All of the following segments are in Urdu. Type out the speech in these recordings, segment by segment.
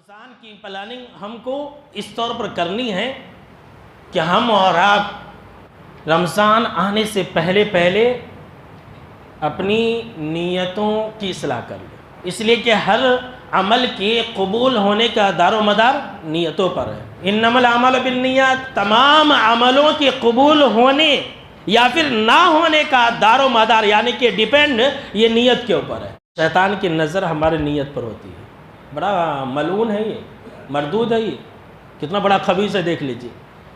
رمضان کی پلاننگ ہم کو اس طور پر کرنی ہے کہ ہم اور آپ رمضان آنے سے پہلے اپنی نیتوں کی اصلاح کر لیں، اس لیے کہ ہر عمل کے قبول ہونے کا دار و مدار نیتوں پر ہے۔ انما الاعمال بالنیات، تمام عملوں کے قبول ہونے یا پھر نہ ہونے کا دار و مدار یعنی کہ ڈیپینڈ یہ نیت کے اوپر ہے۔ شیطان کی نظر ہمارے نیت پر ہوتی ہے، بڑا ملعون ہے یہ، مردود ہے یہ، کتنا بڑا خبیث ہے، دیکھ لیجئے۔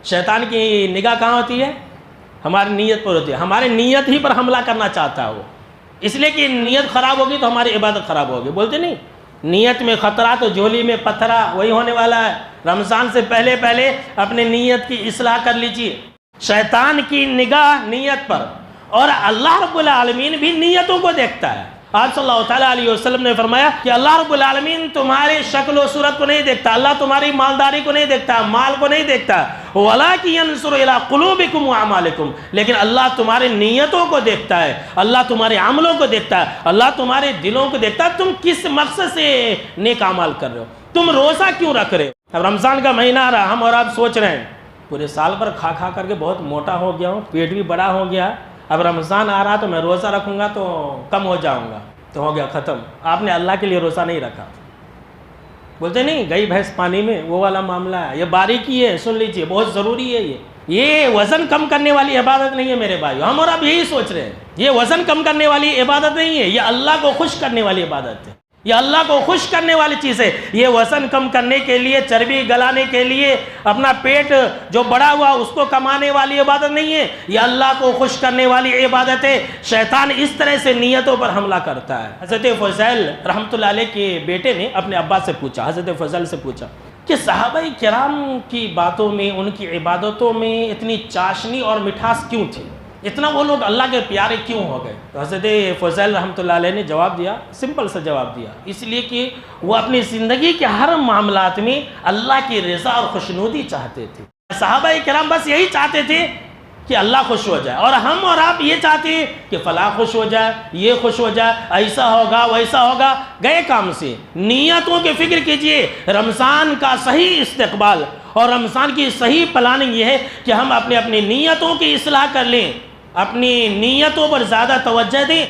شیطان کی نگاہ کہاں ہوتی ہے؟ ہماری نیت پر ہوتی ہے، ہماری نیت ہی پر حملہ کرنا چاہتا ہے وہ، اس لیے کہ نیت خراب ہوگی تو ہماری عبادت خراب ہوگی، بولتے نہیں؟ نیت میں خطرہ تو جھولی میں پتھرا، وہی ہونے والا ہے۔ رمضان سے پہلے اپنے نیت کی اصلاح کر لیجئے۔ شیطان کی نگاہ نیت پر، اور اللہ رب العالمین بھی نیتوں کو دیکھتا ہے۔ آپ صلی اللہ تعالیٰ علیہ وسلم نے فرمایا کہ اللہ رب العالمین تمہاری شکل و صورت کو نہیں دیکھتا، اللہ تمہاری مالداری کو نہیں دیکھتا، مال کو نہیں دیکھتا، وَلَٰكِن يَنْظُرُ إِلَىٰ قُلُوبِكُمْ وَأَعْمَالِكُمْ، لیکن اللہ تمہارے نیتوں کو دیکھتا ہے، اللہ تمہارے عملوں کو دیکھتا ہے، اللہ تمہارے دلوں کو دیکھتا ہے، تم کس مقصد سے نیک اعمال کر رہے ہو، تم روزہ کیوں رکھ رہے ہو۔ اب رمضان کا مہینہ آ رہا، ہم اور آپ سوچ رہے ہیں پورے سال پر کھا کر کے بہت موٹا ہو گیا ہوں، پیٹ بھی بڑا ہو گیا، اب رمضان آ رہا تو میں روزہ رکھوں گا تو کم ہو جاؤں گا، تو ہو گیا ختم۔ آپ نے اللہ کے لیے روزہ نہیں رکھا، بولتے نہیں گئی بھینس پانی میں، وہ والا معاملہ ہے، یہ باریکی ہے، سن لیجئے، بہت ضروری ہے۔ یہ وزن کم کرنے والی عبادت نہیں ہے میرے بھائیو، ہم اور آپ یہی سوچ رہے ہیں، یہ وزن کم کرنے والی عبادت نہیں ہے، یہ اللہ کو خوش کرنے والی عبادت ہے، یہ اللہ کو خوش کرنے والی چیز ہے۔ یہ وزن کم کرنے کے لیے، چربی گلانے کے لیے، اپنا پیٹ جو بڑا ہوا اس کو کمانے والی عبادت نہیں ہے، یہ اللہ کو خوش کرنے والی عبادت ہے۔ شیطان اس طرح سے نیتوں پر حملہ کرتا ہے۔ حضرت فضیل رحمۃ اللہ علیہ کے بیٹے نے اپنے ابا سے پوچھا، حضرت فضیل سے پوچھا کہ صحابہ کرام کی باتوں میں، ان کی عبادتوں میں اتنی چاشنی اور مٹھاس کیوں تھی، اتنا وہ لوگ اللہ کے پیارے کیوں ہو گئے؟ تو حضرت فضیل رحمۃ اللہ علیہ نے جواب دیا، سمپل سا جواب دیا، اس لیے کہ وہ اپنی زندگی کے ہر معاملات میں اللہ کی رضا اور خوشنودی چاہتے تھے۔ صحابہ کرام بس یہی چاہتے تھے کہ اللہ خوش ہو جائے، اور ہم اور آپ یہ چاہتے ہیں کہ فلاں خوش ہو جائے، یہ خوش ہو جائے، ایسا ہوگا ویسا ہوگا۔ گئے کام سے، نیتوں کی فکر کیجئے۔ رمضان کا صحیح استقبال اور رمضان کی صحیح پلاننگ یہ ہے کہ ہم اپنی نیتوں کی اصلاح کر لیں، اپنی نیتوں پر زیادہ توجہ دیں۔